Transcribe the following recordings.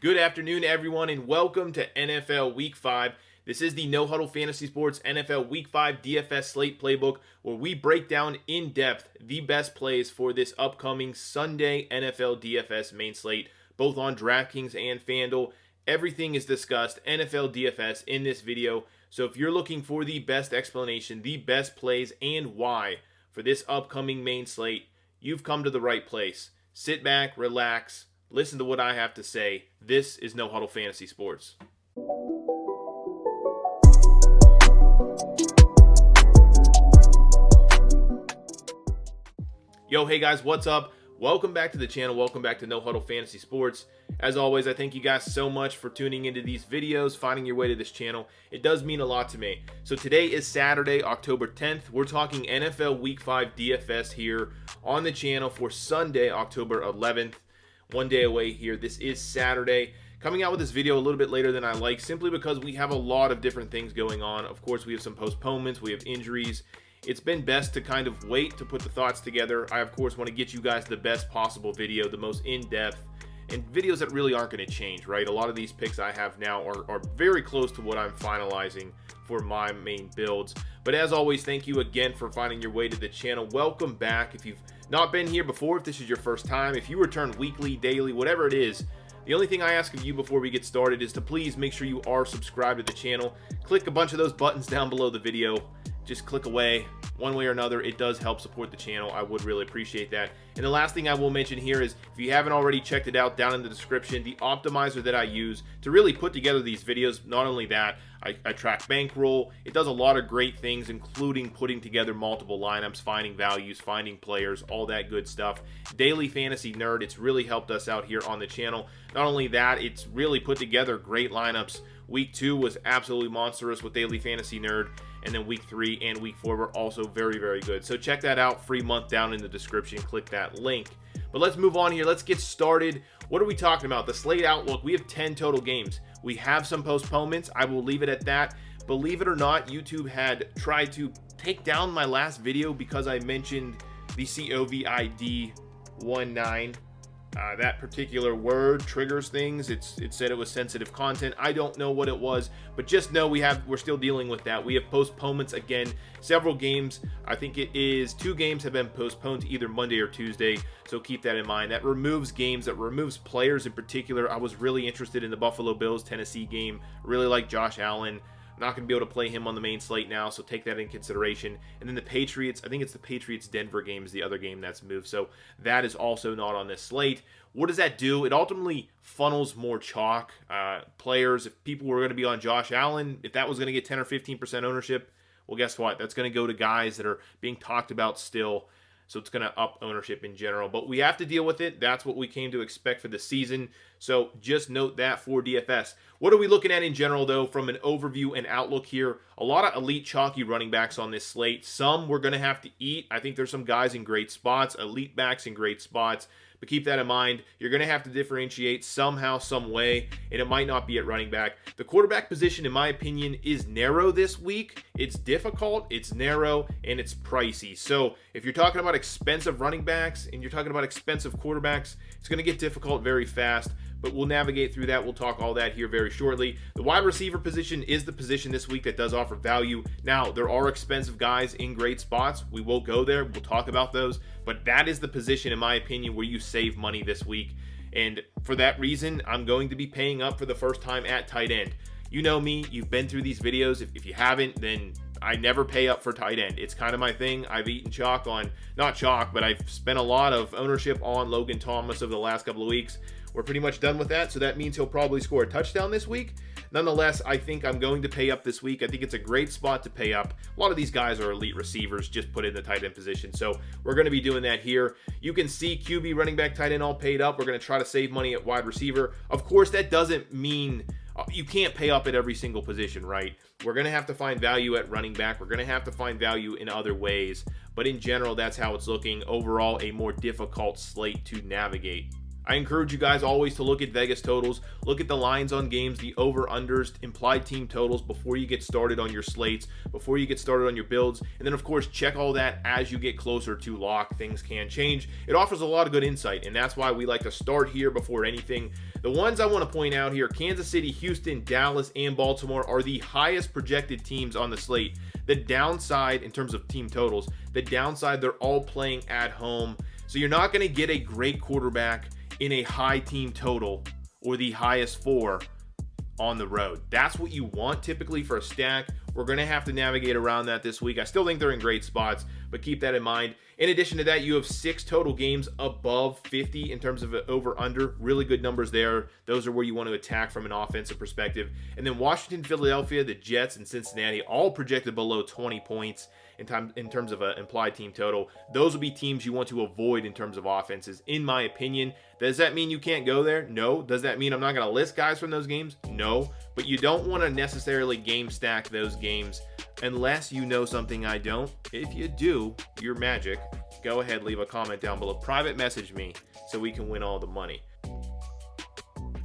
Good afternoon, everyone, and welcome to NFL Week 5. This is the No Huddle Fantasy Sports NFL Week 5 DFS Slate Playbook, where we break down in depth the best plays for this upcoming Sunday NFL DFS main slate, both on DraftKings and FanDuel. Everything is discussed NFL DFS in this video, so if you're looking for the best explanation, the best plays, and why for this upcoming main slate, you've come to the right place. Sit back, relax, listen to what I have to say. This is No Huddle Fantasy Sports. Yo, hey guys, what's up? Welcome back to the channel. Welcome back to No Huddle Fantasy Sports. As always, I thank you guys so much for tuning into these videos, finding your way to this channel. It does mean a lot to me. So today is Saturday, October 10th. We're talking NFL Week 5 DFS here on the channel for Sunday, October 11th. One day away here. This is Saturday. Coming out with this video a little bit later than I like, simply because we have a lot of different things going on. Of course, we have some postponements, we have injuries. It's been best to kind of wait to put the thoughts together. I, of course, want to get you guys the best possible video, the most in-depth, and videos that really aren't going to change, right? A lot of these picks I have now are very close to what I'm finalizing for my main builds. But as always, thank you again for finding your way to the channel. Welcome back. If you've not been here before, if this is your first time, if you return weekly, daily, whatever it is, the only thing I ask of you before we get started is to please make sure you are subscribed to the channel. Click a bunch of those buttons down below the video. Just click away. One way or another, it does help support the channel. I would really appreciate that. And the last thing I will mention here is, if you haven't already checked it out, down in the description, the optimizer that I use to really put together these videos. Not only that, I track bankroll. It does a lot of great things, including putting together multiple lineups, finding values, finding players, all that good stuff. Daily Fantasy Nerd, it's really helped us out here on the channel. Not only that, it's really put together great lineups. Week 2 was absolutely monstrous with Daily Fantasy Nerd. And then week 3 and week 4 were also very, very good. So check that out. Free month down in the description. Click that link. But let's move on here. Let's get started. What are we talking about? The Slate Outlook. We have 10 total games. We have some postponements. I will leave it at that. Believe it or not, YouTube had tried to take down my last video because I mentioned the COVID 19. That particular word triggers things. It said it was sensitive content. I don't know what it was, but just know we're still dealing with that. We have postponements again. Several games. I think it is 2 games have been postponed to either Monday or Tuesday. So keep that in mind. That removes games. That removes players in particular. I was really interested in the Buffalo Bills Tennessee game. Really like Josh Allen. Not going to be able to play him on the main slate now, so take that in consideration. And then the Patriots, I think it's the Patriots-Denver game is the other game that's moved, so that is also not on this slate. What does that do? It ultimately funnels more chalk players. If people were going to be on Josh Allen, if that was going to get 10 or 15% ownership, well, guess what? That's going to go to guys that are being talked about still. So it's going to up ownership in general. But we have to deal with it. That's what we came to expect for the season. So just note that for DFS. What are we looking at in general, though, from an overview and outlook here? A lot of elite chalky running backs on this slate. Some we're going to have to eat. I think there's some guys in great spots, elite backs in great spots. But keep that in mind. You're going to have to differentiate somehow, some way, and it might not be at running back. The quarterback position, in my opinion, is narrow this week. It's difficult, it's narrow, and it's pricey. So if you're talking about expensive running backs and you're talking about expensive quarterbacks, it's going to get difficult very fast. But we'll navigate through that. We'll talk all that here very shortly. The wide receiver position is the position this week that does offer value. Now, there are expensive guys in great spots. We will go there. We'll talk about those. But that is the position, in my opinion, where you save money this week. And for that reason, I'm going to be paying up for the first time at tight end. You know me. You've been through these videos. If you haven't, then I never pay up for tight end. It's kind of my thing. I've eaten chalk on, not chalk, but I've spent a lot of ownership on Logan Thomas over the last couple of weeks. We're pretty much done with that, so that means he'll probably score a touchdown this week. Nonetheless, I think I'm going to pay up this week. I think it's a great spot to pay up. A lot of these guys are elite receivers, just put in the tight end position, so we're going to be doing that here. You can see QB, running back, tight end all paid up. We're going to try to save money at wide receiver. Of course, that doesn't mean you can't pay up at every single position, right? We're going to have to find value at running back. We're going to have to find value in other ways. But in general, that's how it's looking. Overall, a more difficult slate to navigate. I encourage you guys always to look at Vegas totals, look at the lines on games, the over-unders, implied team totals before you get started on your slates, before you get started on your builds, and then of course check all that as you get closer to lock. Things can change. It offers a lot of good insight, and that's why we like to start here before anything. The ones I want to point out here, Kansas City, Houston, Dallas, and Baltimore are the highest projected teams on the slate. The downside in terms of team totals, the downside, they're all playing at home. So you're not going to get a great quarterback in a high team total or the highest four on the road. That's what you want typically for a stack. We're going to have to navigate around that this week. I still think they're in great spots, but keep that in mind. In addition to that, you have 6 total games above 50 in terms of over-under. Really good numbers there. Those are where you want to attack from an offensive perspective. And then Washington, Philadelphia, the Jets, and Cincinnati all projected below 20 points in terms of an implied team total. Those will be teams you want to avoid in terms of offenses, in my opinion. Does that mean you can't go there? No. Does that mean I'm not going to list guys from those games? No. But you don't want to necessarily game stack those games unless you know something I don't. If you do, you're magic. Go ahead, leave a comment down below. Private message me so we can win all the money.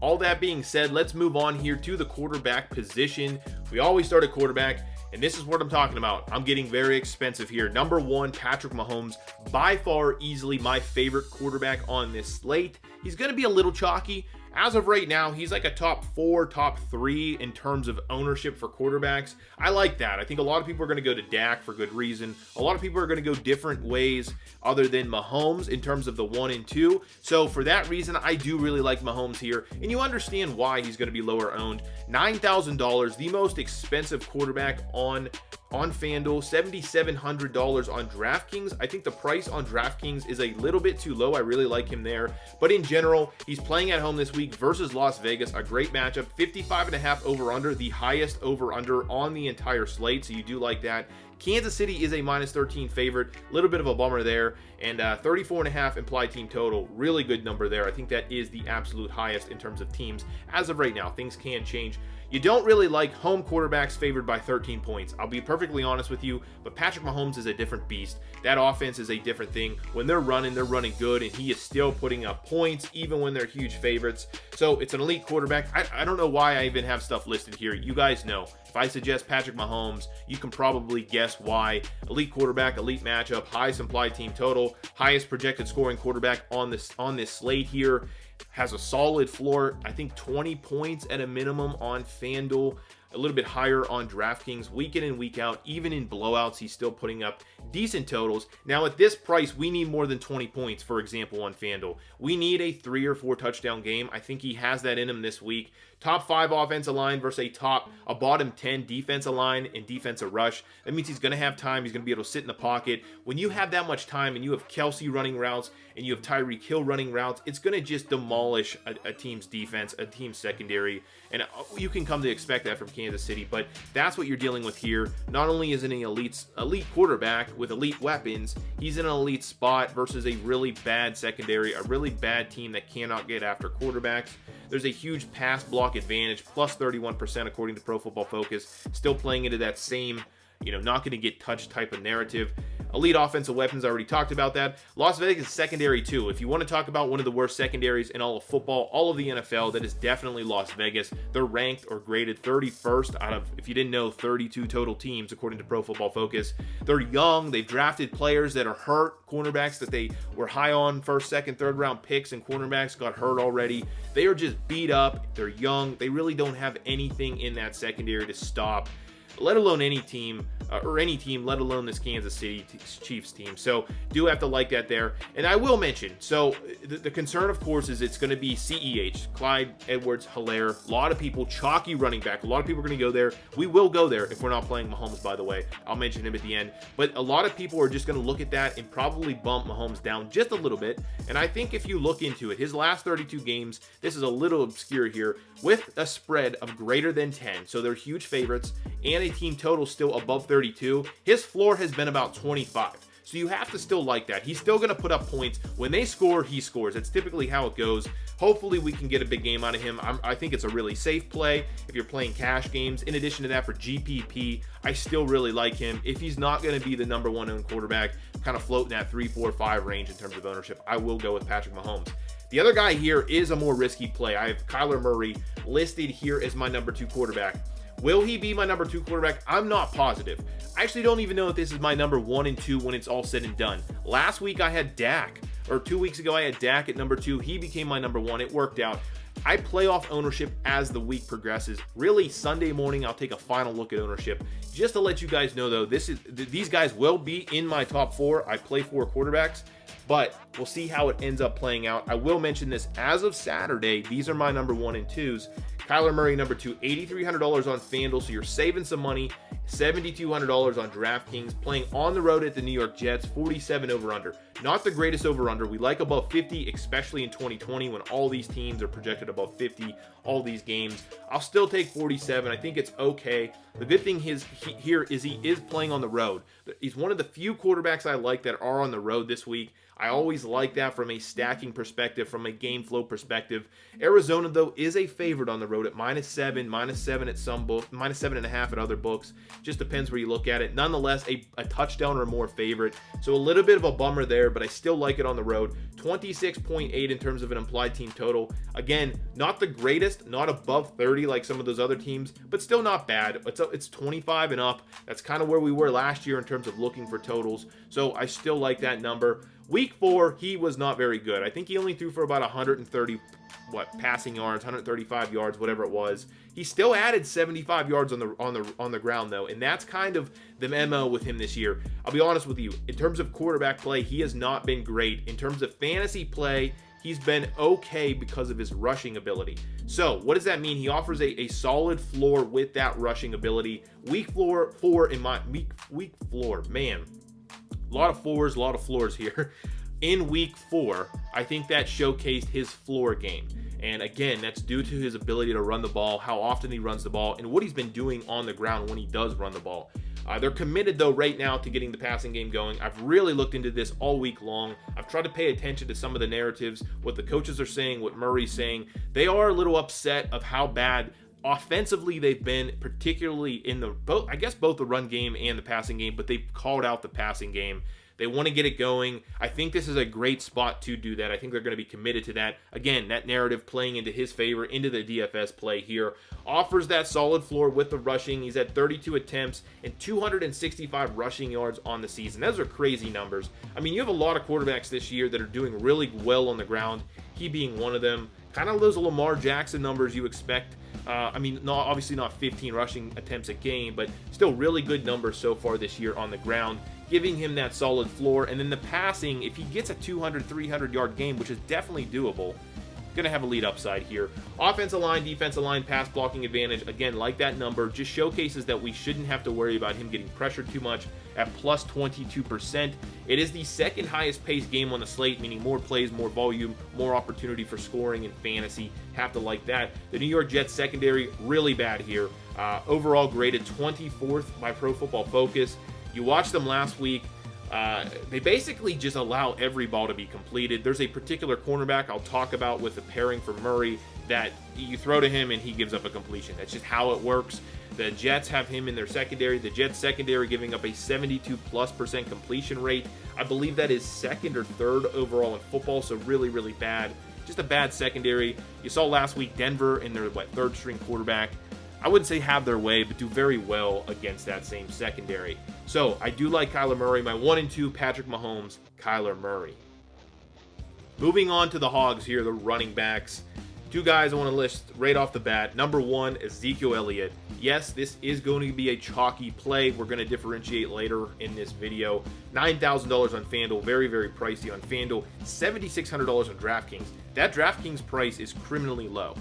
All that being said, let's move on here to the quarterback position. We always start at quarterback, and this is what I'm talking about. I'm getting very expensive here. Number 1, Patrick Mahomes, by far easily my favorite quarterback on this slate. He's going to be a little chalky. As of right now, he's like a top 4, top 3 in terms of ownership for quarterbacks. I like that. I think a lot of people are going to go to Dak for good reason. A lot of people are going to go different ways other than Mahomes in terms of the 1 and 2. So for that reason, I do really like Mahomes here. And you understand why he's going to be lower owned. $9,000, the most expensive quarterback on FanDuel, $7,700 on DraftKings. I think the price on DraftKings is a little bit too low. I really like him there. But in general, he's playing at home this week versus Las Vegas. A great matchup. 55.5 over-under, the highest over-under on the entire slate. So you do like that. Kansas City is a -13 favorite. A little bit of a bummer there. And 34.5 implied team total. Really good number there. I think that is the absolute highest in terms of teams. As of right now, things can change. You don't really like home quarterbacks favored by 13 points. I'll be perfectly honest with you, but Patrick Mahomes is a different beast. That offense is a different thing. When they're running good, and he is still putting up points even when they're huge favorites. So it's an elite quarterback. I don't know why I even have stuff listed here. You guys know. If I suggest Patrick Mahomes, you can probably guess why. Elite quarterback, elite matchup, highest implied team total, highest projected scoring quarterback on this slate here. Has a solid floor. I think 20 points at a minimum on FanDuel. A little bit higher on DraftKings. Week in and week out, even in blowouts, he's still putting up decent totals. Now at this price, we need more than 20 points, for example, on FanDuel. We need a 3 or 4 touchdown game. I think he has that in him this week. Top 5 offensive line versus a bottom 10 defensive line and defensive rush. That means he's going to have time. He's going to be able to sit in the pocket. When you have that much time and you have Kelsey running routes and you have Tyreek Hill running routes, it's going to just demolish a team's defense, a team's secondary. And you can come to expect that from Kansas City, but that's what you're dealing with here. Not only is it an elite quarterback with elite weapons, he's in an elite spot versus a really bad secondary, a really bad team that cannot get after quarterbacks. There's a huge pass block advantage, plus 31% according to Pro Football Focus. Still playing into that same, not going to get touched type of narrative. Elite offensive weapons, I already talked about that. Las Vegas secondary too. If you want to talk about one of the worst secondaries in all of football, all of the NFL, that is definitely Las Vegas. They're ranked or graded 31st out of, if you didn't know, 32 total teams according to Pro Football Focus. They're young. They've drafted players that are hurt, cornerbacks that they were high on, first, second, third round picks, and cornerbacks got hurt already. They are just beat up. They're young. They really don't have anything in that secondary to stop, let alone any team, let alone this Kansas City Chiefs team. So do have to like that there. And I will mention, so the concern, of course, is it's going to be CEH, Clyde Edwards-Helaire. A lot of people, chalky running back. A lot of people are going to go there. We will go there if we're not playing Mahomes, by the way. I'll mention him at the end. But a lot of people are just going to look at that and probably bump Mahomes down just a little bit. And I think if you look into it, his last 32 games, this is a little obscure here, with a spread of greater than 10. So they're huge favorites, and a team total still above 32. His floor has been about 25. So you have to still like that. He's still going to put up points. When they score, he scores. That's typically how it goes. Hopefully we can get a big game out of him. I think it's a really safe play if you're playing cash games. In addition to that, for GPP, I still really like him. If he's not going to be the #1 owned quarterback, kind of floating that 3, 4, 5 range in terms of ownership, I will go with Patrick Mahomes. The other guy here is a more risky play. I have Kyler Murray listed here as my number 2 quarterback. Will he be my number 2 quarterback? I'm not positive. I actually don't even know if this is my number 1 and 2 when it's all said and done. Last week I had Dak, or 2 weeks ago I had Dak at number 2. He became my number 1. It worked out. I play off ownership as the week progresses. Really, Sunday morning, I'll take a final look at ownership. Just to let you guys know, though, these guys will be in my top 4. I play 4 quarterbacks, but we'll see how it ends up playing out. I will mention this. As of Saturday, these are my number 1 and 2s. Kyler Murray, number 2, $8,300 on FanDuel, so you're saving some money. $7,200 on DraftKings, playing on the road at the New York Jets, 47 over-under. Not the greatest over-under. We like above 50, especially in 2020 when all these teams are projected above 50, all these games. I'll still take 47. I think it's okay. The good thing here is he is playing on the road. He's one of the few quarterbacks I like that are on the road this week. I always like that from a stacking perspective, from a game flow perspective. Arizona, though, is a favorite on the road at -7 at some books, -7.5 at other books. Just depends where you look at it. Nonetheless, a touchdown or more favorite. So a little bit of a bummer there, but I still like it on the road. 26.8 in terms of an implied team total. Again, not the greatest, not above 30 like some of those other teams, but still not bad. It's 25 and up. That's kind of where we were last year in terms of looking for totals. So I still like that number. Week 4, he was not very good. I think he only threw for about 130 passing yards, 135 yards, whatever it was. He still added 75 yards on the ground though, and that's kind of the MO with him this year. I'll be honest with you, in terms of quarterback play, he has not been great. In terms of fantasy play, he's been okay because of his rushing ability. So what does that mean? He offers a solid floor with that rushing ability. Week floor, man. A lot of floors here. In week 4, I think that showcased his floor game. And again, that's due to his ability to run the ball, how often he runs the ball, and what he's been doing on the ground when he does run the ball. They're committed, though, right now to getting the passing game going. I've really looked into this all week long. I've tried to pay attention to some of the narratives, what the coaches are saying, what Murray's saying. They are a little upset of how bad offensively they've been, particularly in both the run game and the passing game, but they've called out the passing game. They want to get it going. I think this is a great spot to do that. I think they're going to be committed to that. Again, that narrative playing into his favor, into the DFS play here. Offers that solid floor with the rushing. He's at 32 attempts and 265 rushing yards on the season. Those are crazy numbers. I mean, you have a lot of quarterbacks this year that are doing really well on the ground. He being one of them. Kind of those Lamar Jackson numbers you expect. Obviously not 15 rushing attempts a game, but still really good numbers so far this year on the ground, giving him that solid floor. And then the passing, if he gets a 200, 300 yard game, which is definitely doable, going to have a lead upside here. Offensive line, defensive line, pass blocking advantage. Again, like that number, just showcases that we shouldn't have to worry about him getting pressured too much at plus 22%. It is the second highest paced game on the slate, meaning more plays, more volume, more opportunity for scoring in fantasy. Have to like that. The New York Jets secondary, really bad here. Overall graded 24th by Pro Football Focus. You watched them last week. They basically just allow every ball to be completed. There's a particular cornerback I'll talk about with the pairing for Murray that you throw to him and he gives up a completion. That's just how it works. The Jets have him in their secondary. The Jets secondary giving up a 72+% completion rate. I believe that is second or third overall in football, so really, really bad. Just a bad secondary. You saw last week Denver in their third string quarterback, I wouldn't say have their way, but do very well against that same secondary. So I do like Kyler Murray. My 1 and 2, Patrick Mahomes, Kyler Murray. Moving on to the Hogs here, the running backs. Two guys I want to list right off the bat. Number 1, Ezekiel Elliott. Yes, this is going to be a chalky play. We're going to differentiate later in this video. $9,000 on FanDuel. Very, very pricey on FanDuel. $7,600 on DraftKings. That DraftKings price is criminally low.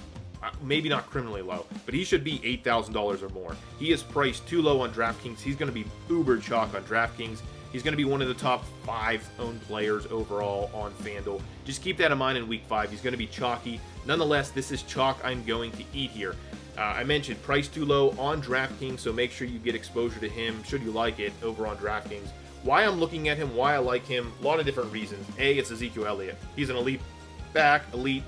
Maybe not criminally low, but he should be $8,000 or more. He is priced too low on DraftKings. He's going to be uber chalk on DraftKings. He's going to be one of the top 5 owned players overall on FanDuel. Just keep that in mind in week 5. He's going to be chalky. Nonetheless, this is chalk I'm going to eat here. I mentioned price too low on DraftKings, so make sure you get exposure to him, should you like it, over on DraftKings. Why I'm looking at him, why I like him, a lot of different reasons. A, it's Ezekiel Elliott. He's an elite back, elite.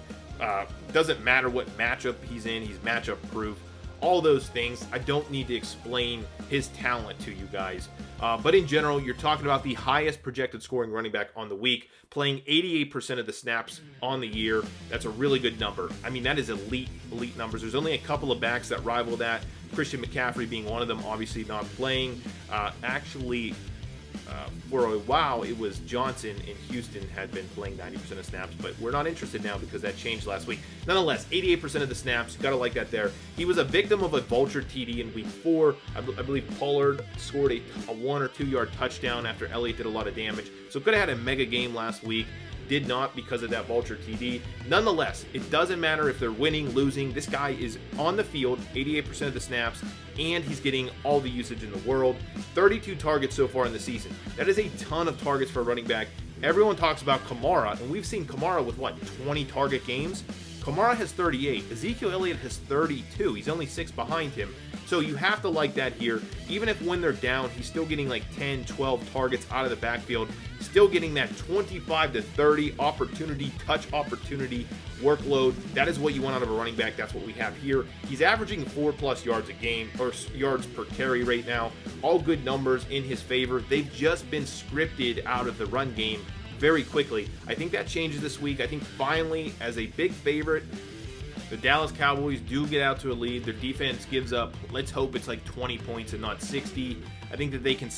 Doesn't matter what matchup he's in, he's matchup proof. all those things. I don't need to explain his talent to you guys. But in general, you're talking about the highest projected scoring running back on the week, playing 88% of the snaps on the year. That's a really good number. I mean, that is elite numbers. There's only a couple of backs that rival that. Christian McCaffrey being one of them, obviously not playing. For a while, it was Johnson in Houston had been playing 90% of snaps, but we're not interested now because that changed last week. Nonetheless, 88% of the snaps, gotta like that there. He was a victim of a vulture TD in week 4. I believe Pollard scored a 1 or 2 yard touchdown after Elliott did a lot of damage. So could have had a mega game last week. Did not because of that vulture TD. Nonetheless, it doesn't matter if they're winning, losing. This guy is on the field 88% of the snaps, and he's getting all the usage in the world. 32 targets so far in the season. That is a ton of targets for a running back. Everyone talks about Kamara, and we've seen Kamara with, 20 target games? Kamara has 38. Ezekiel Elliott has 32. He's only 6 behind him. So you have to like that here. Even if when they're down, he's still getting 10, 12 targets out of the backfield. Still getting that 25 to 30 opportunity, touch opportunity workload. That is what you want out of a running back. That's what we have here. He's averaging 4+ yards a game, or yards per carry right now. All good numbers in his favor. They've just been scripted out of the run game very quickly. I think that changes this week. I think finally, as a big favorite, the Dallas Cowboys do get out to a lead. Their defense gives up, let's hope it's 20 points and not 60. I think that they can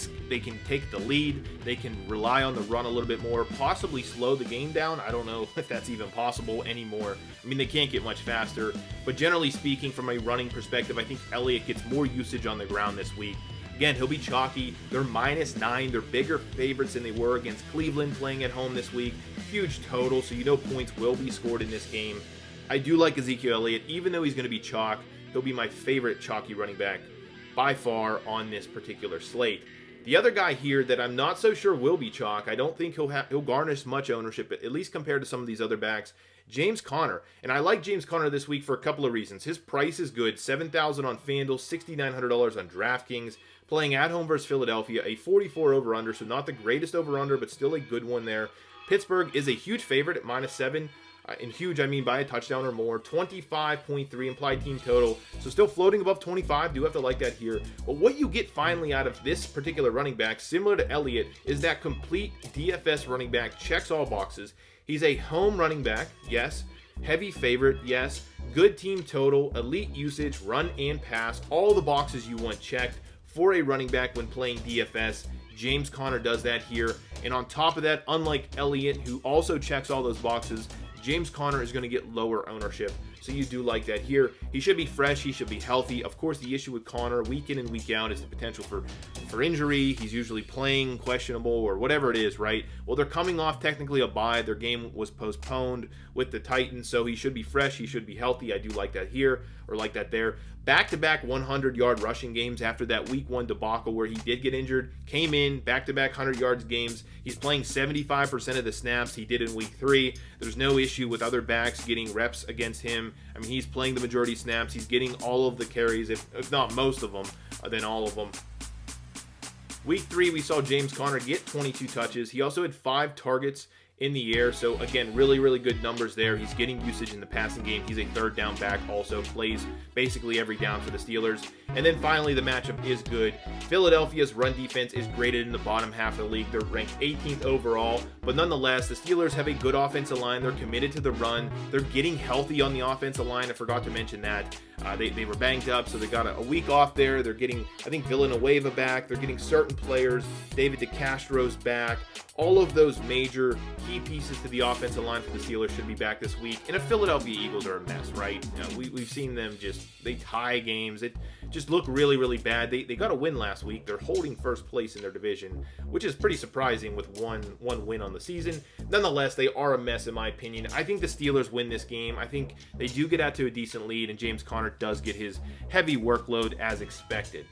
take the lead. They can rely on the run a little bit more, possibly slow the game down. I don't know if that's even possible anymore. I mean, they can't get much faster. But generally speaking, from a running perspective, I think Elliott gets more usage on the ground this week. Again, he'll be chalky. They're -9. They're bigger favorites than they were against Cleveland playing at home this week. Huge total, so you know points will be scored in this game. I do like Ezekiel Elliott. Even though he's going to be chalk, he'll be my favorite chalky running back by far on this particular slate. The other guy here that I'm not so sure will be chalk, I don't think he'll garnish much ownership, at least compared to some of these other backs, James Conner. And I like James Conner this week for a couple of reasons. His price is good, $7,000 on FanDuel, $6,900 on DraftKings. Playing at home versus Philadelphia, a 44 over-under, so not the greatest over-under, but still a good one there. Pittsburgh is a huge favorite at -7. In huge, I mean by a touchdown or more. 25.3 implied team total. So still floating above 25. Do have to like that here. But what you get finally out of this particular running back, similar to Elliott, is that complete DFS running back checks all boxes. He's a home running back, yes. Heavy favorite, yes. Good team total, elite usage, run and pass. All the boxes you want checked for a running back when playing DFS. James Conner does that here. And on top of that, unlike Elliott, who also checks all those boxes, James Conner is going to get lower ownership. So you do like that here. He should be fresh. He should be healthy. Of course, the issue with Conner week in and week out is the potential for injury. He's usually playing questionable or whatever it is, right? Well, they're coming off technically a bye. Their game was postponed with the Titans, so he should be fresh. He should be healthy. I do like that here, or like that there. Back-to-back 100-yard rushing games after that week 1 debacle where he did get injured. Came in, back-to-back 100 yards games. He's playing 75% of the snaps he did in week 3. There's no issue with other backs getting reps against him. I mean, he's playing the majority of snaps. He's getting all of the carries, if not most of them, then all of them. Week 3, we saw James Conner get 22 touches. He also had 5 targets in the air. So again, really, really good numbers there. He's getting usage in the passing game. He's a third down back, also plays basically every down for the Steelers. And then finally, the matchup is good. Philadelphia's run defense is graded in the bottom half of the league. They're ranked 18th overall, but nonetheless, the Steelers have a good offensive line. They're committed to the run. They're getting healthy on the offensive line. I forgot to mention that. They were banged up, so they got a week off there. They're getting, I think, Villanueva back. They're getting certain players. David DeCastro's back. All of those major key pieces to the offensive line for the Steelers should be back this week. And the Philadelphia Eagles are a mess, right? You know, we've seen them they tie games. It just look really, really bad. They got a win last week. They're holding first place in their division, which is pretty surprising with one win on the season. Nonetheless, they are a mess in my opinion. I think the Steelers win this game. I think they do get out to a decent lead, and James Conner does get his heavy workload as expected.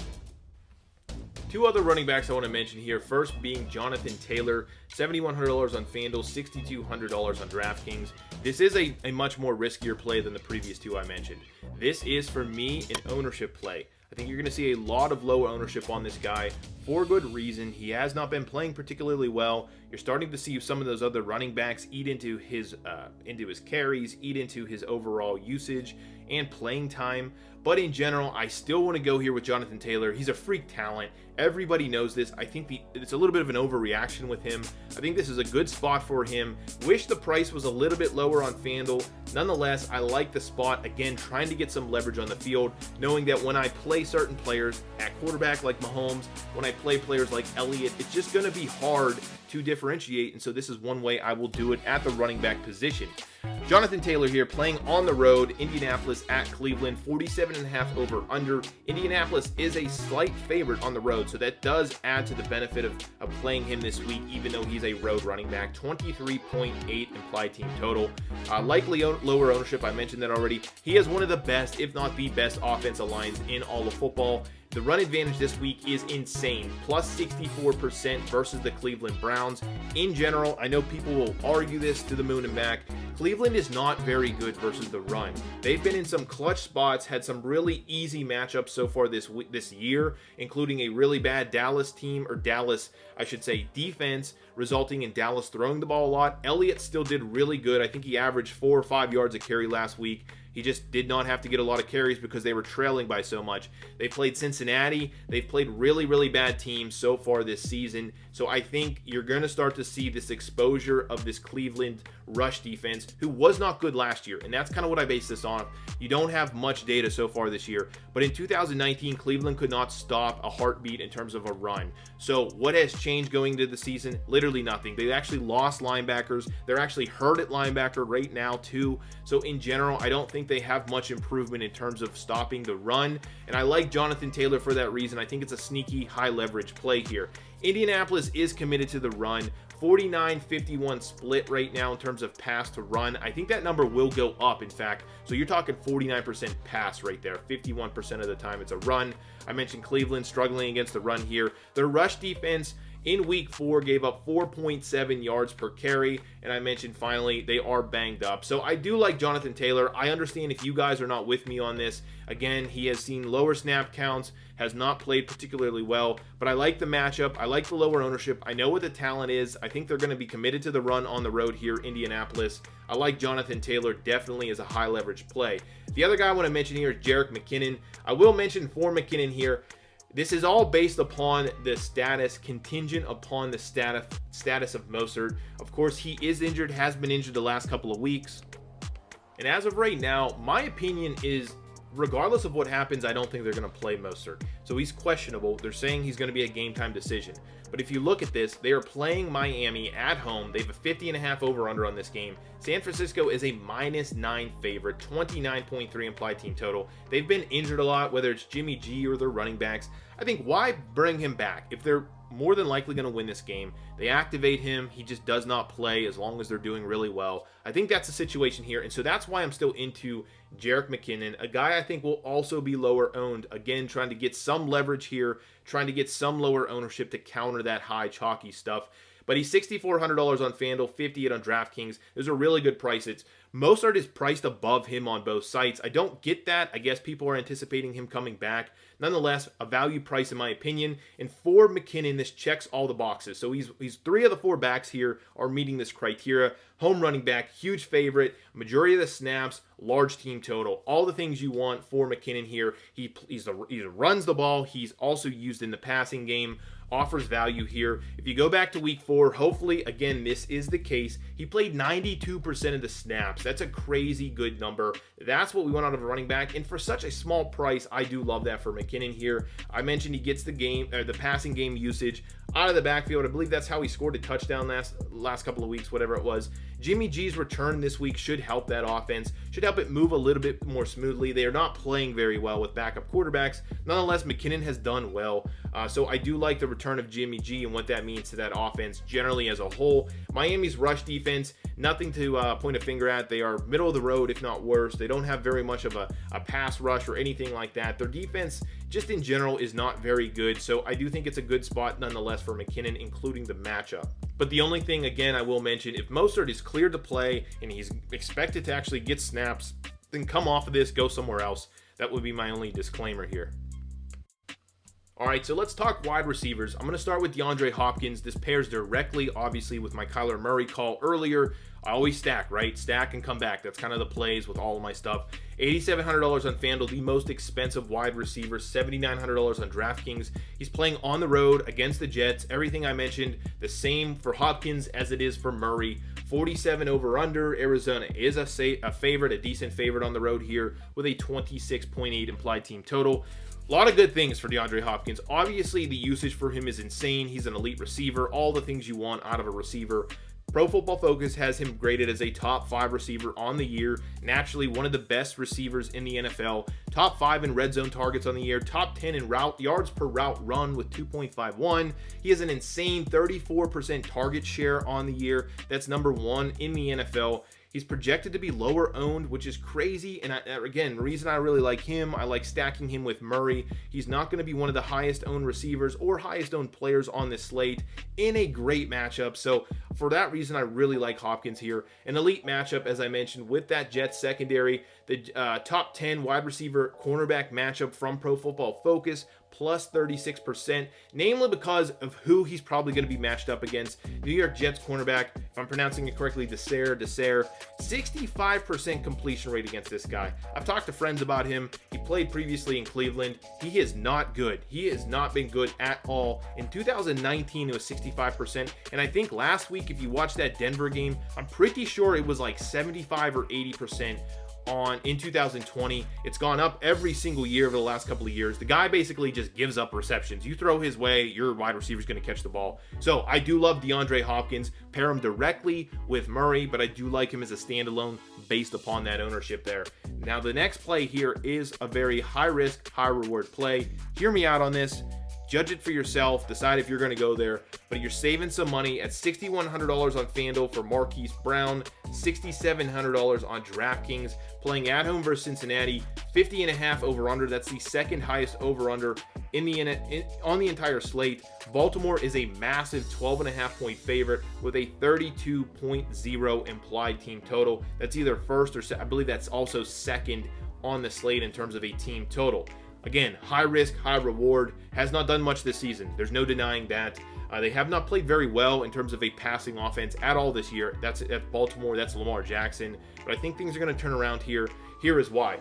Two other running backs I want to mention here. First being Jonathan Taylor, $7,100 on FanDuel, $6,200 on DraftKings. This is a much more riskier play than the previous two I mentioned. This is, for me, an ownership play. I think you're going to see a lot of low ownership on this guy for good reason. He has not been playing particularly well. You're starting to see some of those other running backs eat into his carries, eat into his overall usage and playing time. But in general, I still want to go here with Jonathan Taylor. He's a freak talent. Everybody knows this. I think it's a little bit of an overreaction with him. I think this is a good spot for him. Wish the price was a little bit lower on FanDuel. Nonetheless, I like the spot. Again, trying to get some leverage on the field, knowing that when I play certain players at quarterback like Mahomes, when I play players like Elliott, it's just going to be hard to differentiate. And so this is one way I will do it at the running back position. Jonathan Taylor here playing on the road, Indianapolis at Cleveland, 47.5 over under. Indianapolis is a slight favorite on the road, so that does add to the benefit of playing him this week, even though he's a road running back. 23.8 implied team total. Likely lower ownership, I mentioned that already. He has one of the best, if not the best, offensive lines in all of football. The run advantage this week is insane, plus 64% versus the Cleveland Browns. In general, I know people will argue this to the moon and back. Cleveland is not very good versus the run. They've been in some clutch spots, had some really easy matchups so far this year, including a really bad Dallas team, or Dallas, I should say, defense, resulting in Dallas throwing the ball a lot. Elliott still did really good. I think he averaged 4 or 5 yards a carry last week. He just did not have to get a lot of carries because they were trailing by so much. They played Cincinnati. They've played really, really bad teams so far this season. So I think you're going to start to see this exposure of this Cleveland rush defense, who was not good last year. And that's kind of what I base this on. You don't have much data so far this year. But in 2019, Cleveland could not stop a heartbeat in terms of a run. So what has changed going into the season? Literally nothing. They actually lost linebackers. They're actually hurt at linebacker right now too. So in general, I don't think they have much improvement in terms of stopping the run. And I like Jonathan Taylor for that reason. I think it's a sneaky high leverage play here. Indianapolis is committed to the run. 49-51 split right now in terms of pass to run. I think that number will go up, in fact. So you're talking 49% pass right there. 51% of the time it's a run. I mentioned Cleveland struggling against the run here. Their rush defense in week 4 gave up 4.7 yards per carry. And I mentioned finally they are banged up. So I do like Jonathan Taylor. I understand if you guys are not with me on this. Again, he has seen lower snap counts, has not played particularly well, but I like the matchup. I like the lower ownership. I know what the talent is. I think they're going to be committed to the run on the road here, Indianapolis. I like Jonathan Taylor definitely as a high leverage play. The other guy I want to mention here is Jerick McKinnon. I will mention for McKinnon here, this is all based upon the status, contingent upon the status of Mostert. Of course, he is injured, has been injured the last couple of weeks. And as of right now, my opinion is, regardless of what happens, I don't think they're going to play Mostert. So he's questionable. They're saying he's going to be a game-time decision. But if you look at this, they are playing Miami at home. They have a 50.5 over-under on this game. San Francisco is a -9 favorite, 29.3 implied team total. They've been injured a lot, whether it's Jimmy G or their running backs. I think, why bring him back? If they're more than likely going to win this game, they activate him. He just does not play as long as they're doing really well. I think that's the situation here. And so that's why I'm still into Jerick McKinnon, a guy I think will also be lower owned. Again, trying to get some leverage here, trying to get some lower ownership to counter that high chalky stuff. But he's $6,400 on FanDuel, $58 on DraftKings. Those are really good prices. Mostert is priced above him on both sites. I don't get that. I guess people are anticipating him coming back. Nonetheless, a value price in my opinion. And for McKinnon, this checks all the boxes. So he's 3 of the 4 backs here are meeting this criteria. Home running back, huge favorite, majority of the snaps, large team total. All the things you want for McKinnon here. He runs the ball. He's also used in the passing game. Offers value here. If you go back to week 4, hopefully, again, this is the case. He played 92% of the snaps. That's a crazy good number. That's what we want out of a running back. And for such a small price, I do love that for McKinnon here. I mentioned he gets the passing game usage out of the backfield. I believe that's how he scored a touchdown last couple of weeks, whatever it was. Jimmy G's return this week should help that offense, should help it move a little bit more smoothly. They are not playing very well with backup quarterbacks. Nonetheless, McKinnon has done well. So I do like the return of Jimmy G and what that means to that offense generally as a whole. Miami's rush defense, nothing to point a finger at. They are middle of the road, if not worse. They don't have very much of a pass rush or anything like that. Their defense, just in general, is not very good. So I do think it's a good spot nonetheless for McKinnon, including the matchup. But the only thing, again, I will mention, if Mostert is cleared to play and he's expected to actually get snaps, then come off of this, go somewhere else. That would be my only disclaimer here. All right, so let's talk wide receivers. I'm going to start with DeAndre Hopkins. This pairs directly, obviously, with my Kyler Murray call earlier. I always stack, right? Stack and come back. That's kind of the plays with all of my stuff. $8,700 on FanDuel, the most expensive wide receiver. $7,900 on DraftKings. He's playing on the road against the Jets. Everything I mentioned, the same for Hopkins as it is for Murray. 47 over under. Arizona is a favorite, a decent favorite on the road here with a 26.8 implied team total. A lot of good things for DeAndre Hopkins. Obviously, the usage for him is insane. He's an elite receiver. All the things you want out of a receiver. Pro Football Focus has him graded as a top 5 receiver on the year. Naturally, one of the best receivers in the NFL. Top 5 in red zone targets on the year. Top 10 in route yards per route run with 2.51. He has an insane 34% target share on the year. That's number 1 in the NFL. He's projected to be lower owned, which is crazy. And again, the reason I really like him, I like stacking him with Murray. He's not going to be one of the highest owned receivers or highest owned players on this slate in a great matchup. So for that reason, I really like Hopkins here. An elite matchup, as I mentioned, with that Jets secondary. The top 10 wide receiver cornerback matchup from Pro Football Focus, plus 36%, namely because of who he's probably going to be matched up against. New York Jets cornerback, if I'm pronouncing it correctly, Desir, 65% completion rate against this guy. I've talked to friends about him. He played previously in Cleveland. He is not good. He has not been good at all. In 2019, it was 65%, and I think last week, if you watched that Denver game, I'm pretty sure it was like 75 or 80% in 2020. It's gone up every single year over the last couple of years. The guy basically just gives up receptions. You throw his way, your wide receiver's going to catch the ball. So I do love DeAndre Hopkins. Pair him directly with Murray, but I do like him as a standalone based upon that ownership there. Now the next play here is a very high risk, high reward play. Hear me out on this. Judge it for yourself. Decide if you're going to go there. But you're saving some money at $6,100 on FanDuel for Marquise Brown, $6,700 on DraftKings. Playing at home versus Cincinnati, 50.5 over under. That's the second highest over under on the entire slate. Baltimore is a massive 12.5 point favorite with a 32.0 implied team total. That's either first or I believe that's also second on the slate in terms of a team total. Again, high risk, high reward. Has not done much this season. There's no denying that. They have not played very well in terms of a passing offense at all this year. That's Baltimore. That's Lamar Jackson. But I think things are going to turn around here. Here is why.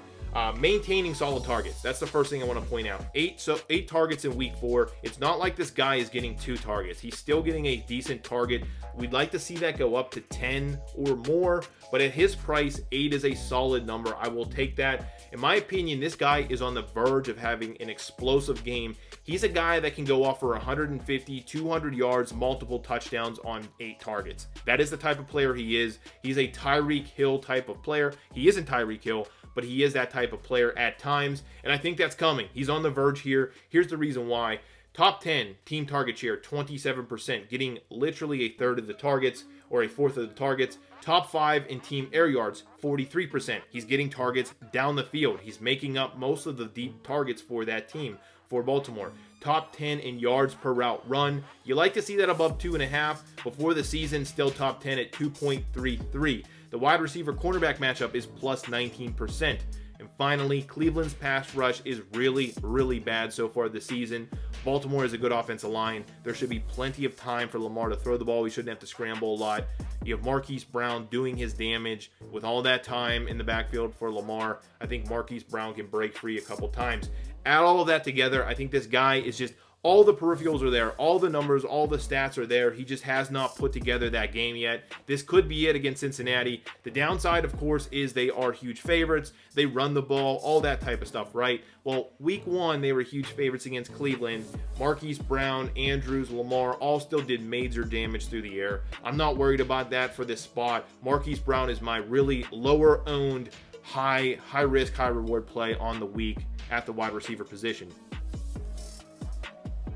Maintaining solid targets. That's the first thing I want to point out. 8 targets in week 4. It's not like this guy is getting 2 targets. He's still getting a decent target. We'd like to see that go up to 10 or more, but at his price, 8 is a solid number. I will take that. In my opinion, this guy is on the verge of having an explosive game. He's a guy that can go off for 150, 200 yards, multiple touchdowns on 8 targets. That is the type of player he is. He's a Tyreek Hill type of player. He isn't Tyreek Hill, but he is that type of player at times, and I think that's coming. He's on the verge here. Here's the reason why. Top 10 team target share, 27%, getting literally a third of the targets or a fourth of the targets. Top 5 in team air yards, 43%. He's getting targets down the field. He's making up most of the deep targets for that team for Baltimore. Top 10 in yards per route run. You like to see that above 2.5. Before the season, still top 10 at 2.33. The wide receiver cornerback matchup is plus 19%. And finally, Cleveland's pass rush is really, really bad so far this season. Baltimore is a good offensive line. There should be plenty of time for Lamar to throw the ball. We shouldn't have to scramble a lot. You have Marquise Brown doing his damage. With all that time in the backfield for Lamar, I think Marquise Brown can break free a couple times. Add all of that together, I think this guy is just, all the peripherals are there, all the numbers, all the stats are there. He just has not put together that game yet. This could be it against Cincinnati. The downside, of course, is they are huge favorites. They run the ball, all that type of stuff, right? Well, week 1, they were huge favorites against Cleveland. Marquise Brown, Andrews, Lamar all still did major damage through the air. I'm not worried about that for this spot. Marquise Brown is my really lower owned, high risk, high reward play on the week at the wide receiver position.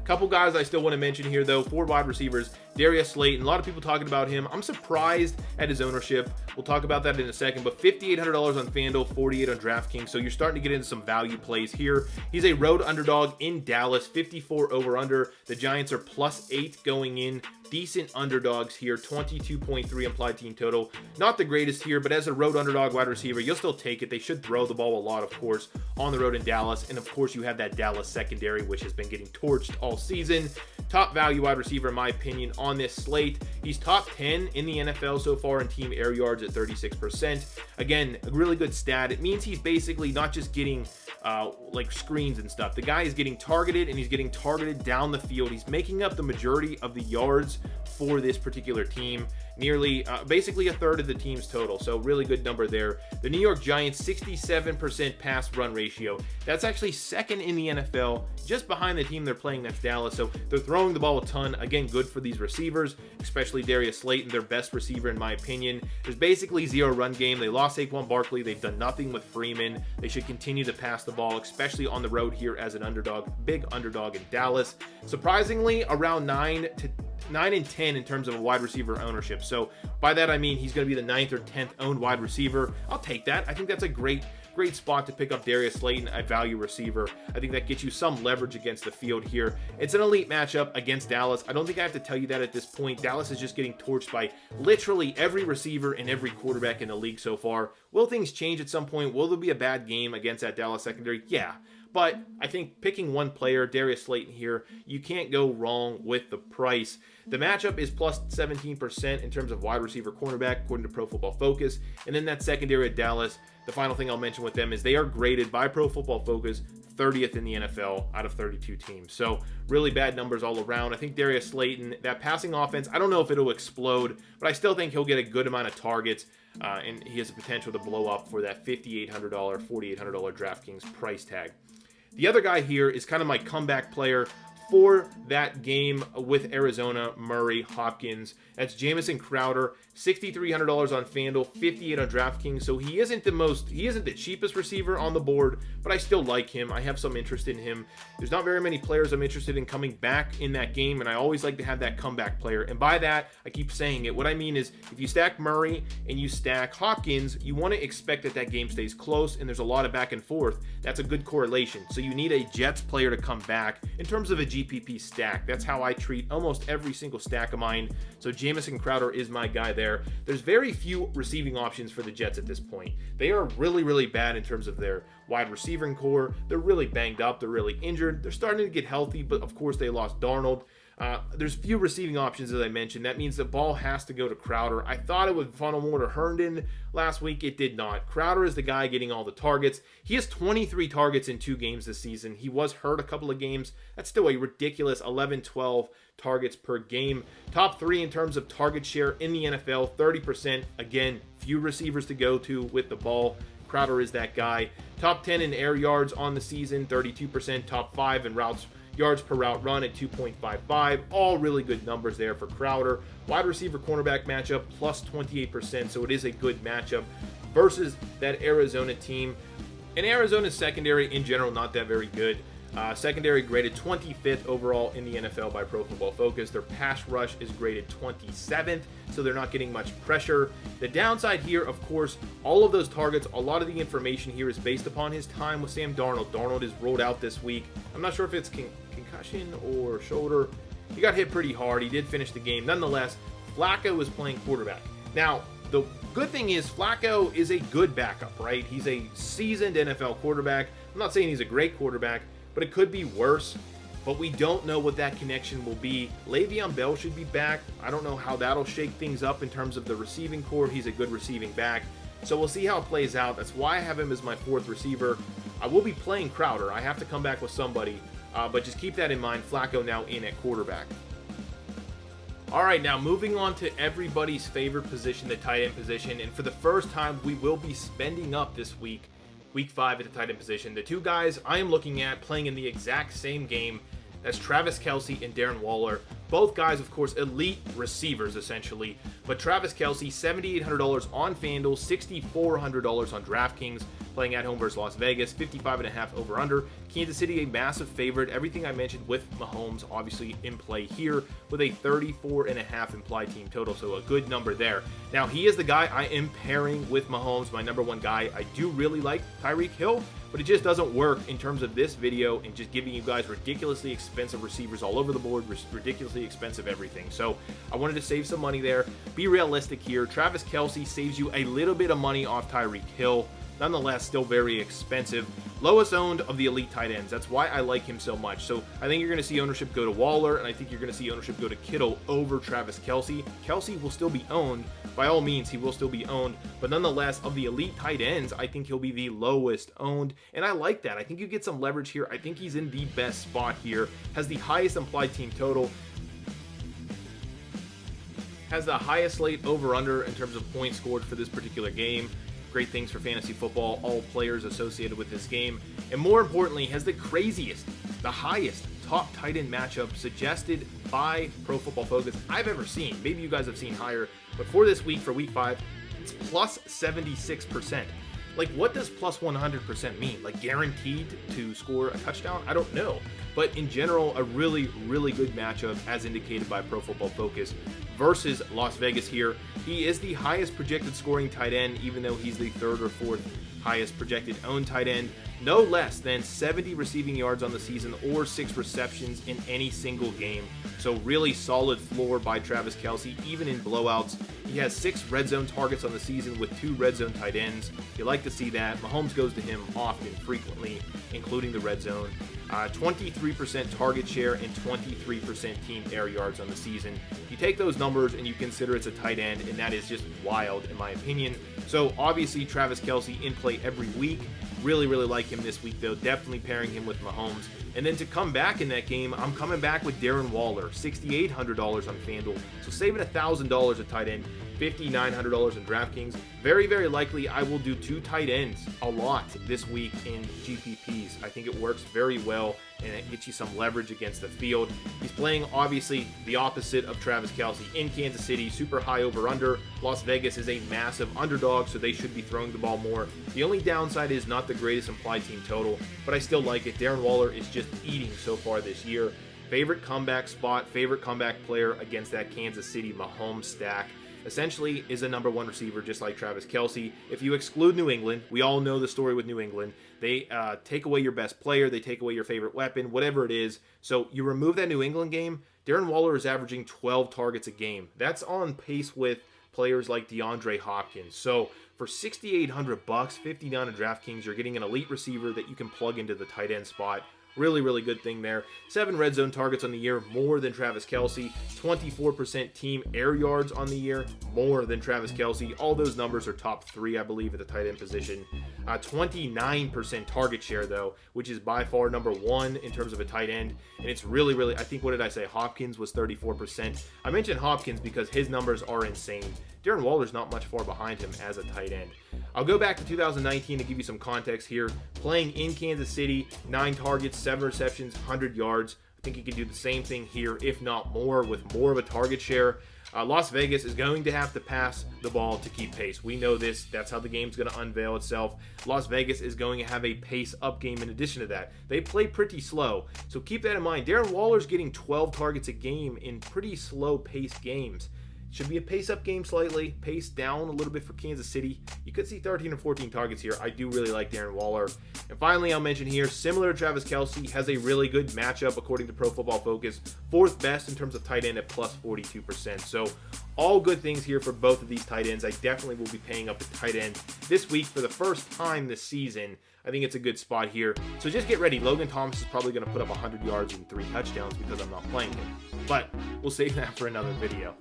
Couple guys I still want to mention here, though. 4 wide receivers. Darius Slayton. A lot of people talking about him. I'm surprised at his ownership. We'll talk about that in a second, but $5,800 on FanDuel, $48 on DraftKings, so you're starting to get into some value plays here. He's a road underdog in Dallas, 54 over-under. The Giants are +8 going in. Decent underdogs here, 22.3 implied team total. Not the greatest here, but as a road underdog wide receiver, you'll still take it. They should throw the ball a lot, of course, on the road in Dallas. And of course, you have that Dallas secondary, which has been getting torched all season. Top value wide receiver, in my opinion, on this slate. He's top 10 in the NFL so far in team air yards at 36%. Again, a really good stat. It means he's basically not just getting like screens and stuff. The guy is getting targeted, and he's getting targeted down the field. He's making up the majority of the yards for this particular team, nearly basically a third of the team's total, so really good number there. The New York Giants, 67% pass run ratio. That's actually second in the NFL, just behind the team they're playing, that's Dallas. So they're throwing the ball a ton. Again, good for these receivers, especially Darius Slayton, their best receiver in my opinion. There's basically zero run game. They lost Saquon Barkley. They've done nothing with Freeman. They should continue to pass the ball, especially on the road here as an underdog, big underdog in Dallas. Surprisingly, around 9 and 10 in terms of a wide receiver ownership. So by that I mean he's going to be the 9th or 10th owned wide receiver. I'll take that. I think that's a great spot to pick up Darius Slayton, a value receiver. I think that gets you some leverage against the field here. It's an elite matchup against Dallas. I don't think I have to tell you that at this point. Dallas is just getting torched by literally every receiver and every quarterback in the league so far. Will things change at some point? Will there be a bad game against that Dallas secondary? Yeah. But I think picking one player, Darius Slayton here, you can't go wrong with the price. The matchup is plus 17% in terms of wide receiver cornerback, according to Pro Football Focus. And then that secondary at Dallas, the final thing I'll mention with them is they are graded by Pro Football Focus 30th in the NFL out of 32 teams. So really bad numbers all around. I think Darius Slayton, that passing offense, I don't know if it'll explode, but I still think he'll get a good amount of targets. And he has the potential to blow up for that $5,800, $4,800 DraftKings price tag. The other guy here is kind of my comeback player for that game with Arizona, Murray, Hopkins. That's Jamison Crowder, $6,300 on FanDuel, $58 on DraftKings. So he isn't the cheapest receiver on the board, but I still like him. I have some interest in him. There's not very many players I'm interested in coming back in that game, and I always like to have that comeback player. And by that, I keep saying it. What I mean is, if you stack Murray and you stack Hopkins, you want to expect that that game stays close, and there's a lot of back and forth. That's a good correlation. So you need a Jets player to come back in terms of a GPP stack. That's how I treat almost every single stack of mine. So Jamison Crowder is my guy there. There's very few receiving options for the Jets at this point. They are really, really bad in terms of their wide receiving core. They're really banged up. They're really injured. They're starting to get healthy, but of course they lost Darnold. There's few receiving options, as I mentioned. That means the ball has to go to Crowder. I thought it would funnel more to Herndon last week. It did not. Crowder is the guy getting all the targets. He has 23 targets in 2 games this season. He was hurt a couple of games. That's still a ridiculous 11, 12 targets per game. Top 3 in terms of target share in the NFL, 30%. Again, few receivers to go to with the ball. Crowder is that guy. Top 10 in air yards on the season, 32%. Top 5 in yards per route run at 2.55. All really good numbers there for Crowder. Wide receiver cornerback matchup plus 28%, so it is a good matchup versus that Arizona team. And Arizona's secondary in general not that very good. Secondary graded 25th overall in the NFL by Pro Football Focus. Their pass rush is graded 27th, so they're not getting much pressure. The downside here, of course, all of those targets, a lot of the information here is based upon his time with Sam Darnold. Darnold is rolled out this week. I'm not sure if it's concussion or shoulder. He got hit pretty hard. He did finish the game. Nonetheless, Flacco is playing quarterback. Now, the good thing is Flacco is a good backup, right? He's a seasoned NFL quarterback. I'm not saying he's a great quarterback, but it could be worse. But we don't know what that connection will be. Le'Veon Bell should be back. I don't know how that'll shake things up in terms of the receiving core. He's a good receiving back. So we'll see how it plays out. That's why I have him as my 4th receiver. I will be playing Crowder. I have to come back with somebody. But just keep that in mind. Flacco now in at quarterback. All right, now moving on to everybody's favorite position, the tight end position. And for the first time, we will be spending up this week. Week 5 at the tight end position. The 2 guys I am looking at playing in the exact same game, that's Travis Kelce and Darren Waller. Both guys, of course, elite receivers, essentially. But Travis Kelce, $7,800 on FanDuel, $6,400 on DraftKings, playing at home versus Las Vegas, 55.5 over-under. Kansas City, a massive favorite. Everything I mentioned with Mahomes, obviously in play here, with a 34.5 implied team total, so a good number there. Now, he is the guy I am pairing with Mahomes, my number one guy. I do really like Tyreek Hill, but it just doesn't work in terms of this video and just giving you guys ridiculously expensive receivers all over the board, ridiculously expensive everything. So I wanted to save some money there. Be realistic here. Travis Kelce saves you a little bit of money off Tyreek Hill. Nonetheless, still very expensive. Lowest owned of the elite tight ends. That's why I like him so much. So I think you're going to see ownership go to Waller, and I think you're going to see ownership go to Kittle over Travis Kelce. Kelce will still be owned. By all means, he will still be owned. But nonetheless, of the elite tight ends, I think he'll be the lowest owned. And I like that. I think you get some leverage here. I think he's in the best spot here. Has the highest implied team total. Has the highest slate over-under in terms of points scored for this particular game. Great things for fantasy football, all players associated with this game. And more importantly, has the craziest, the highest top tight end matchup suggested by Pro Football Focus I've ever seen. Maybe you guys have seen higher, but for this week, for week 5, it's plus 76%. Like, what does plus 100% mean? Like, guaranteed to score a touchdown? I don't know. But in general, a really, really good matchup as indicated by Pro Football Focus versus Las Vegas here. He is the highest projected scoring tight end, even though he's the 3rd or 4th highest projected owned tight end. No less than 70 receiving yards on the season or 6 receptions in any single game. So really solid floor by Travis Kelce, even in blowouts. He has 6 red zone targets on the season with 2 red zone tight ends. You like to see that. Mahomes goes to him often, frequently, including the red zone. 23% target share and 23% team air yards on the season. You take those numbers and you consider it's a tight end, and that is just wild in my opinion. So obviously Travis Kelce in play every week. Really, really like him this week though. Definitely pairing him with Mahomes. And then to come back in that game, I'm coming back with Darren Waller, $6,800 on FanDuel. So saving $1,000 at tight end, $5,900 in DraftKings. Very, very likely I will do 2 tight ends a lot this week in GPPs. I think it works very well and it gets you some leverage against the field. He's playing obviously the opposite of Travis Kelce in Kansas City, super high over under. Las Vegas is a massive underdog, so they should be throwing the ball more. The only downside is not the greatest implied team total, but I still like it. Darren Waller is just eating so far this year. Favorite comeback spot, favorite comeback player against that Kansas City Mahomes stack. Essentially is a number 1 receiver just like Travis Kelce. If you exclude New England, we all know the story with New England. They take away your best player, they take away your favorite weapon, whatever it is. So you remove that New England game, Darren Waller is averaging 12 targets a game. That's on pace with players like DeAndre Hopkins. So for $6,800, 59 on DraftKings, you're getting an elite receiver that you can plug into the tight end spot. Really, really good thing there. 7 red zone targets on the year, more than Travis Kelce. 24% team air yards on the year, more than Travis Kelce. All those numbers are top 3, I believe, at the tight end position. 29% target share, though, which is by far number 1 in terms of a tight end. And it's really, really, I think, what did I say? Hopkins was 34%. I mentioned Hopkins because his numbers are insane. Darren Waller's not much far behind him as a tight end. I'll go back to 2019 to give you some context here. Playing in Kansas City, 9 targets, 7 receptions, 100 yards. I think he can do the same thing here, if not more, with more of a target share. Las Vegas is going to have to pass the ball to keep pace. We know this. That's how the game's going to unveil itself. Las Vegas is going to have a pace-up game in addition to that. They play pretty slow, so keep that in mind. Darren Waller's getting 12 targets a game in pretty slow-paced games. Should be a pace-up game slightly, pace down a little bit for Kansas City. You could see 13 or 14 targets here. I do really like Darren Waller. And finally, I'll mention here, similar to Travis Kelce, has a really good matchup according to Pro Football Focus. 4th best in terms of tight end at plus 42%. So all good things here for both of these tight ends. I definitely will be paying up the tight end this week for the first time this season. I think it's a good spot here. So just get ready. Logan Thomas is probably going to put up 100 yards and 3 touchdowns because I'm not playing him. But we'll save that for another video.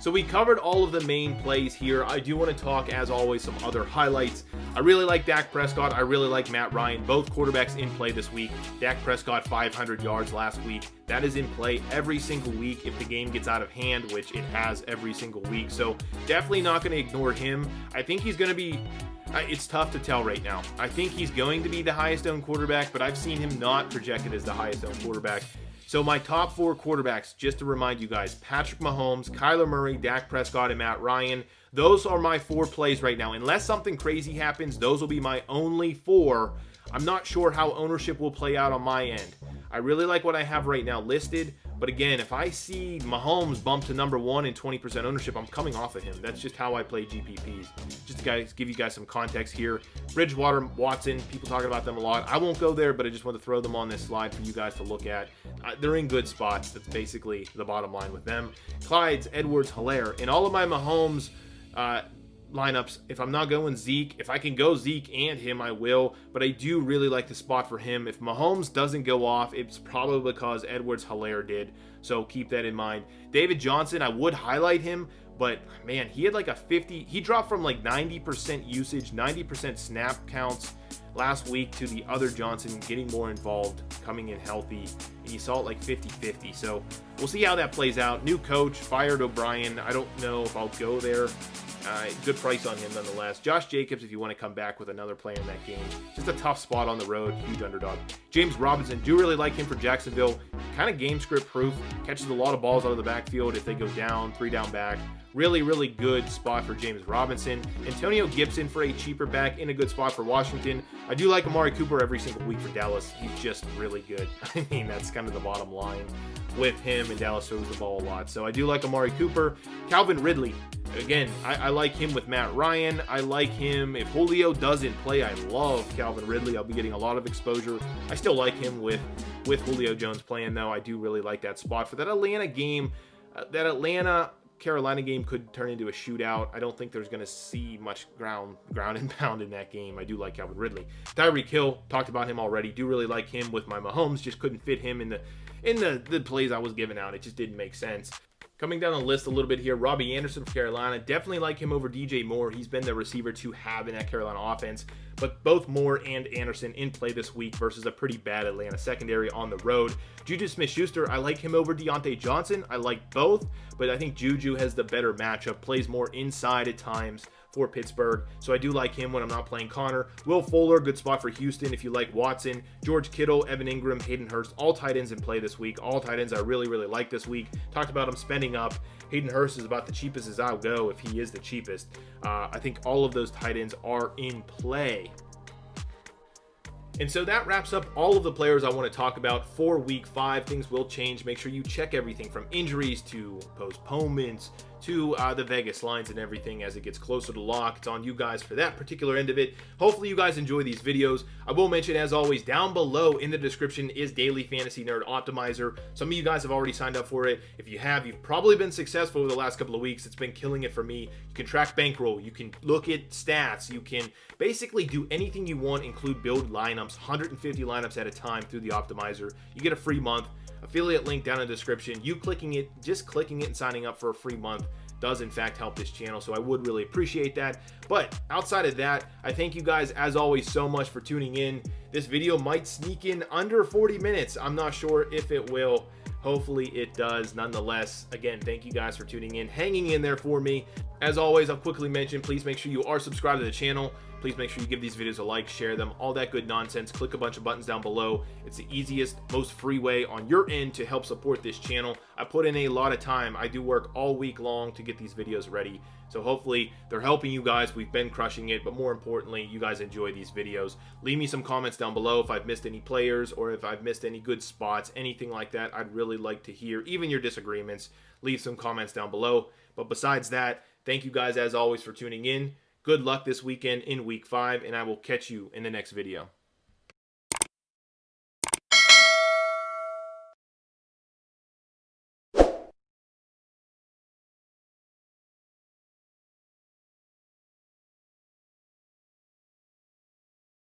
So we covered all of the main plays here. I do want to talk, as always, some other highlights. I really like Dak Prescott. I really like Matt Ryan. Both quarterbacks in play this week. Dak Prescott, 500 yards last week. That is in play every single week if the game gets out of hand, which it has every single week. So definitely not going to ignore him. I think he's going to be... It's tough to tell right now. I think he's going to be the highest owned quarterback, but I've seen him not projected as the highest owned quarterback. So my top 4 quarterbacks, just to remind you guys, Patrick Mahomes, Kyler Murray, Dak Prescott, and Matt Ryan. Those are my 4 plays right now. Unless something crazy happens, those will be my only 4. I'm not sure how ownership will play out on my end. I really like what I have right now listed, but again, if I see Mahomes bump to number 1 in 20% ownership, I'm coming off of him. That's just how I play GPPs. Just to give you guys some context here. Bridgewater, Watson, people talking about them a lot. I won't go there, but I just want to throw them on this slide for you guys to look at. They're in good spots. That's basically the bottom line with them. Clyde's, Edwards, Hilaire. In all of my Mahomes lineups, if I'm not going Zeke, if I can go Zeke and him, I will, but I do really like the spot for him. If Mahomes doesn't go off, it's probably because Edwards Hilaire did, so keep that in mind. David Johnson, I would highlight him, but man, he had like a 50, he dropped from like 90% usage, 90% snap counts last week to the other Johnson getting more involved, coming in healthy, and you saw it like 50-50. So we'll see how that plays out. New coach, fired O'Brien. I don't know if I'll go there. Good price on him nonetheless. Josh Jacobs, if you want to come back with another player in that game. Just a tough spot on the road, huge underdog. James Robinson, do really like him for Jacksonville. Kind of game script proof. Catches a lot of balls out of the backfield if they go down, 3 down back. Really, really good spot for James Robinson. Antonio Gibson for a cheaper back in a good spot for Washington. I do like Amari Cooper every single week for Dallas. He's just really good. I mean, that's kind of the bottom line with him, and Dallas throws the ball a lot. So I do like Amari Cooper. Calvin Ridley. Again, I like him with Matt Ryan. I like him if Julio doesn't play. I love Calvin Ridley. I'll be getting a lot of exposure. I still like him with Julio Jones playing, though. I do really like that spot for that Atlanta game. That Atlanta-Carolina game could turn into a shootout. I don't think there's going to see much ground and pound in that game. I do like Calvin Ridley. Tyreek Hill, talked about him already. Do really like him with my Mahomes. Just couldn't fit him in the plays I was giving out. It just didn't make sense. Coming down the list a little bit here, Robbie Anderson for Carolina. Definitely like him over DJ Moore. He's been the receiver to have in that Carolina offense. But both Moore and Anderson in play this week versus a pretty bad Atlanta secondary on the road. Juju Smith-Schuster, I like him over Deontay Johnson. I like both, but I think Juju has the better matchup. Plays more inside at times for Pittsburgh, so I do like him when I'm not playing Connor. Will Fuller, good spot for Houston if you like Watson. George Kittle, Evan Ingram, Hayden Hurst, all tight ends in play this week. All tight ends I really, really like this week. Talked about him spending up. Hayden Hurst is about the cheapest as I'll go if he is the cheapest. I think all of those tight ends are in play. And so that wraps up all of the players I want to talk about for week 5. Things will change. Make sure you check everything from injuries to postponements to the Vegas lines and everything as it gets closer to lock. It's on you guys for that particular end of it. Hopefully you guys enjoy these videos. I will mention, as always, down below in the description is Daily Fantasy Nerd Optimizer. Some of you guys have already signed up for it. If you have, you've probably been successful over the last couple of weeks. It's been killing it for me. You can track bankroll. You can look at stats. You can basically do anything you want, include build lineups, 150 lineups at a time through the optimizer. You get a free month. Affiliate link down in the description. You clicking it, just clicking it and signing up for a free month does in fact help this channel, so I would really appreciate that. But outside of that, I thank you guys as always so much for tuning in. This video might sneak in under 40 minutes. I'm not sure if it will. Hopefully it does. Nonetheless, again, thank you guys for tuning in, hanging in there for me. As always, I'll quickly mention, please make sure you are subscribed to the channel. Please make sure you give these videos a like, share them, all that good nonsense. Click a bunch of buttons down below. It's the easiest, most free way on your end to help support this channel. I put in a lot of time. I do work all week long to get these videos ready. So hopefully they're helping you guys. We've been crushing it, but more importantly, you guys enjoy these videos. Leave me some comments down below if I've missed any players or if I've missed any good spots, anything like that. I'd really like to hear, even your disagreements. Leave some comments down below. But besides that, thank you guys as always for tuning in. Good luck this weekend in week 5, and I will catch you in the next video.